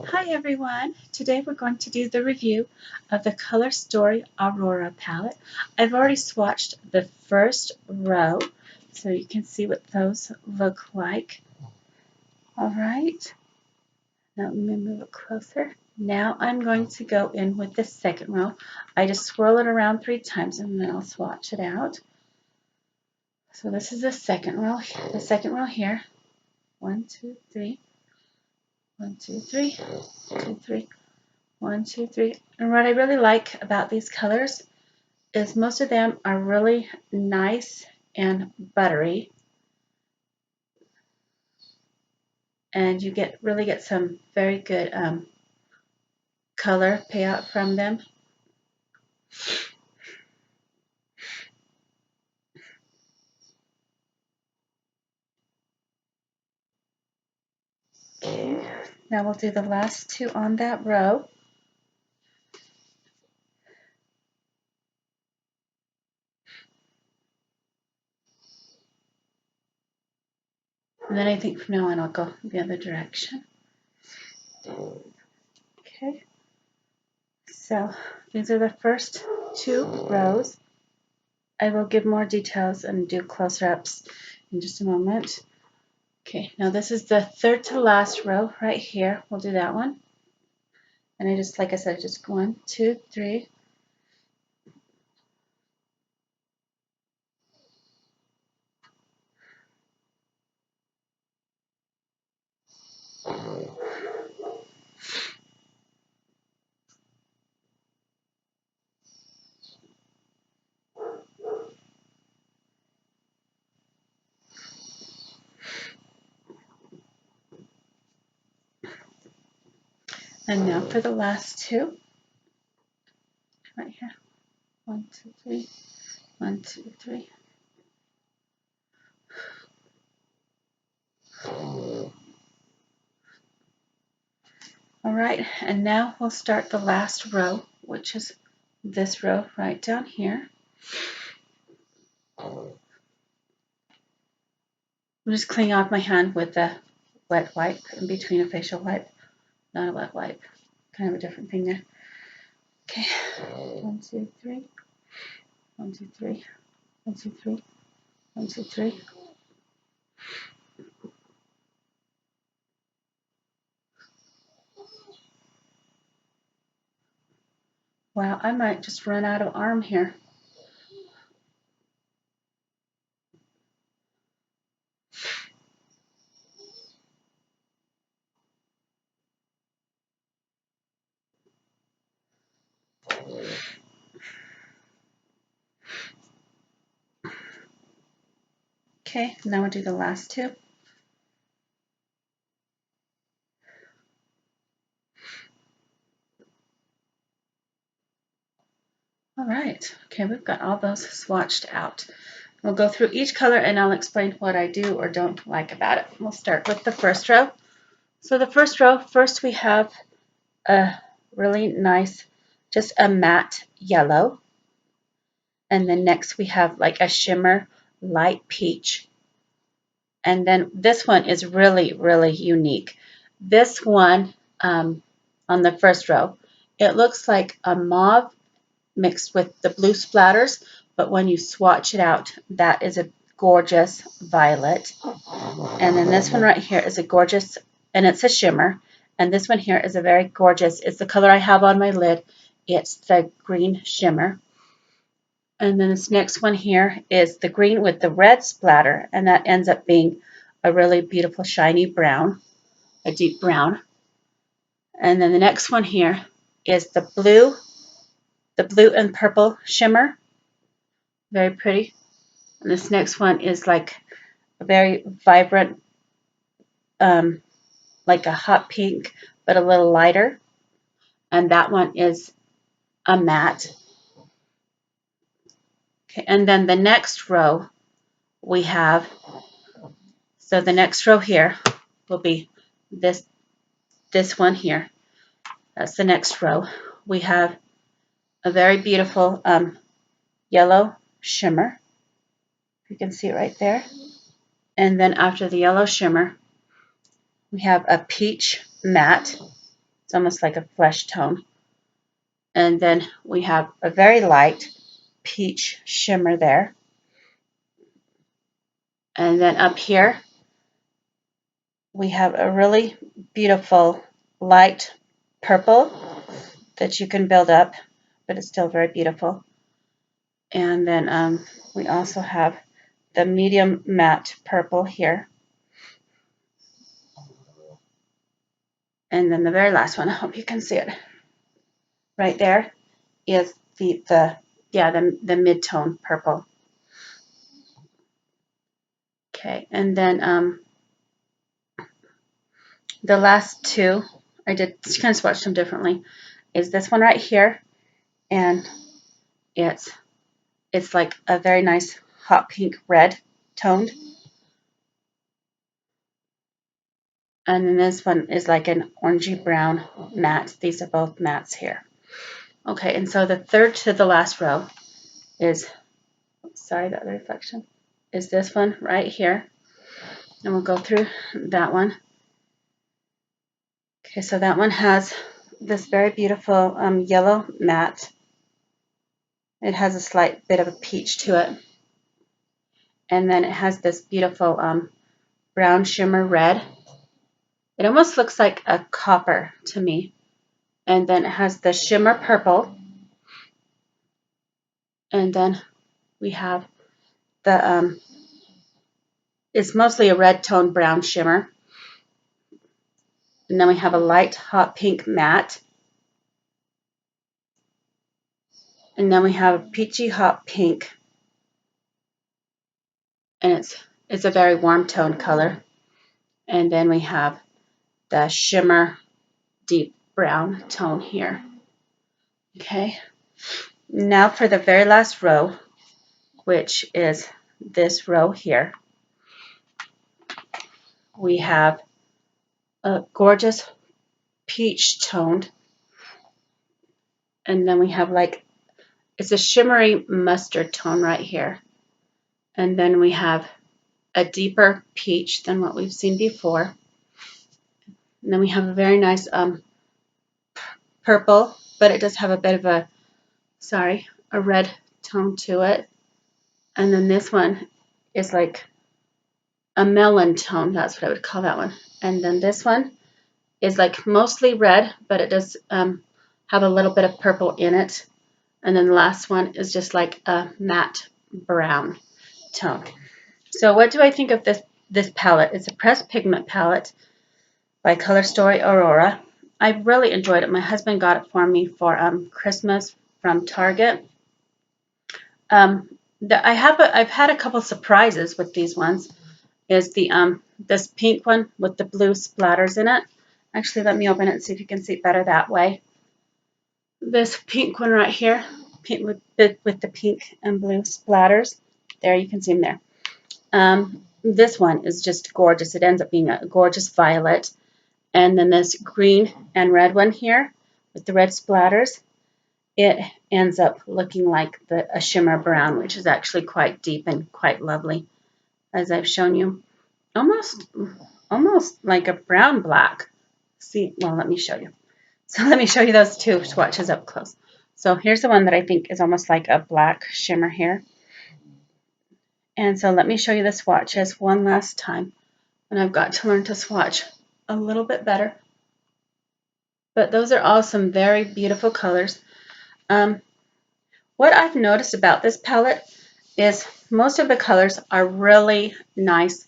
Hi everyone! Today we're going to do the review of the Color Story Aurora palette. I've already swatched the first row so you can see what those look like. Alright, now let me move it closer. Now I'm going to go in with the second row. I just swirl it around 3 times and then I'll swatch it out. So this is the second row here. 1, 2, 3. 1, 2, 3. 2, 3. 1, 2, 3. And what I really like about these colors is most of them are really nice and buttery. And you really get some very good color payout from them. Okay, now we'll do the last two on that row. And then I think from now on I'll go the other direction. Okay, so these are the first 2 rows. I will give more details and do closer-ups in just a moment. Okay, now this is the third to last row right here. We'll do that one. And I just, like I said, just 1, 2, 3. And now for the last 2. Right here. 1, 2, 3. 1, 2, 3. All right, and now we'll start the last row, which is this row right down here. I'm just cleaning off my hand with a wet wipe in between a facial wipe, not a wet wipe. Kind of a different thing there. Okay, 1, 2, 3. 1, 2, 3. 1, 2, 3. 1, 2, 3. Wow, I might just run out of arm here. Okay, now we'll do the last 2. All right, okay, we've got all those swatched out. We'll go through each color and I'll explain what I do or don't like about it. We'll start with the first row. So the first row, first we have a really nice, just a matte yellow. And then next we have like a shimmer light peach. And then this one is really, really unique. This one on the first row, it looks like a mauve mixed with the blue splatters, but when you swatch it out, that is a gorgeous violet. And then this one right here is a gorgeous, and it's a shimmer. And this one here is a very gorgeous, it's the color I have on my lid. It's the green shimmer. And then this next one here is the green with the red splatter, and that ends up being a really beautiful shiny brown, a deep brown. And then the next one here is the blue and purple shimmer, very pretty. And this next one is like a very vibrant, like a hot pink, but a little lighter. And that one is a matte. Okay, and then the next row we have, so the next row here will be this one here. That's the next row. We have a very beautiful yellow shimmer. You can see it right there. And then after the yellow shimmer, we have a peach matte. It's almost like a flesh tone. And then we have a very light peach shimmer there. And then up here, we have a really beautiful light purple that you can build up, but it's still very beautiful. And then we also have the medium matte purple here. And then the very last one, I hope you can see it. Right there is the mid-tone purple. Okay, and then the last two, I did kind of swatch them differently, is this one right here, and it's like a very nice hot pink red toned. And then this one is like an orangey brown matte. These are both mattes here. Okay, and so the third to the last row is, sorry, that reflection, is this one right here. And we'll go through that one. Okay, so that one has this very beautiful yellow matte. It has a slight bit of a peach to it. And then it has this beautiful brown shimmer red. It almost looks like a copper to me. And then it has the shimmer purple. And then we have the, it's mostly a red tone brown shimmer. And then we have a light hot pink matte. And then we have a peachy hot pink. And it's a very warm tone color. And then we have the shimmer deep brown tone here. Okay. Now for the very last row, which is this row here, we have a gorgeous peach toned, and then we have like, it's a shimmery mustard tone right here. And then we have a deeper peach than what we've seen before. And then we have a very nice purple, but it does have a bit of a, a red tone to it. And then this one is like a melon tone. That's what I would call that one. And then this one is like mostly red, but it does have a little bit of purple in it. And then the last one is just like a matte brown tone. So what do I think of this palette? It's a pressed pigment palette by Colorstory Aurora. I really enjoyed it. My husband got it for me for Christmas from Target. I've had a couple surprises with these ones. Is the this pink one with the blue splatters in it. Actually, let me open it and see if you can see it better that way. This pink one right here, pink with the pink and blue splatters. There, you can see them there. This one is just gorgeous. It ends up being a gorgeous violet. And then this green and red one here with the red splatters, it ends up looking like a shimmer brown, which is actually quite deep and quite lovely, as I've shown you. Almost like a brown black. See, well, let me show you. So let me show you those two swatches up close. So here's the one that I think is almost like a black shimmer here. And so let me show you the swatches one last time. And I've got to learn to swatch a little bit better. But those are all some very beautiful colors. What I've noticed about this palette is most of the colors are really nice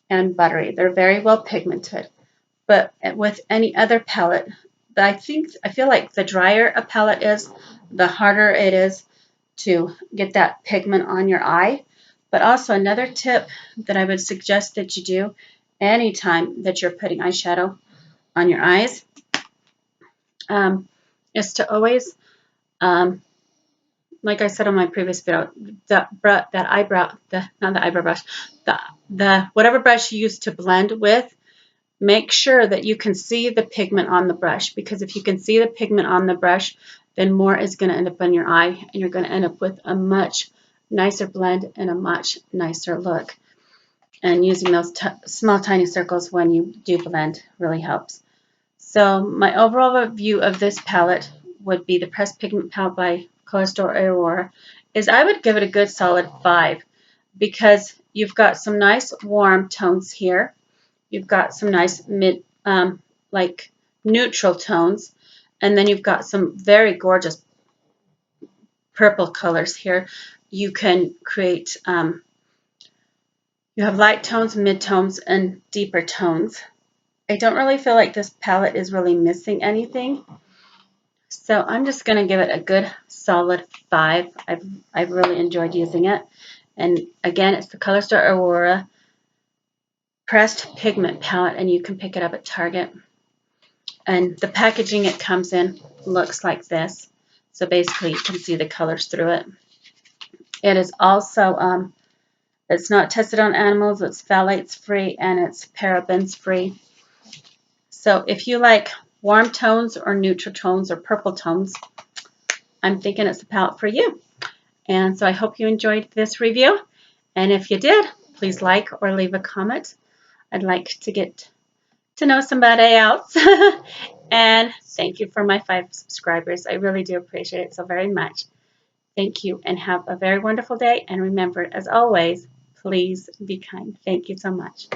and buttery. They're very well pigmented. But with any other palette, I feel like the drier a palette is, the harder it is to get that pigment on your eye. But also another tip that I would suggest that you do anytime that you're putting eyeshadow on your eyes is to always, like I said on my previous video, whatever brush you use to blend with, make sure that you can see the pigment on the brush, because if you can see the pigment on the brush, then more is going to end up on your eye, and you're going to end up with a much nicer blend and a much nicer look. And using those small tiny circles when you do blend really helps. So my overall review of this palette would be the Pressed Pigment Palette by Colorstory Aurora is I would give it a good solid 5 because you've got some nice warm tones here. You've got some nice mid, like neutral tones, and then you've got some very gorgeous purple colors here. You can create, you have light tones, mid tones, and deeper tones. I don't really feel like this palette is really missing anything. So I'm just going to give it a good solid 5. I've really enjoyed using it. And again, it's the Colorstory Aurora Pressed Pigment Palette, and you can pick it up at Target. And the packaging it comes in looks like this. So basically, you can see the colors through it. It is also, it's not tested on animals, it's phthalates free, and it's parabens free. So if you like warm tones or neutral tones or purple tones, I'm thinking it's the palette for you. And so I hope you enjoyed this review. And if you did, please like or leave a comment. I'd like to get to know somebody else. And thank you for my 5 subscribers. I really do appreciate it so very much. Thank you and have a very wonderful day. And remember, as always, please be kind. Thank you so much.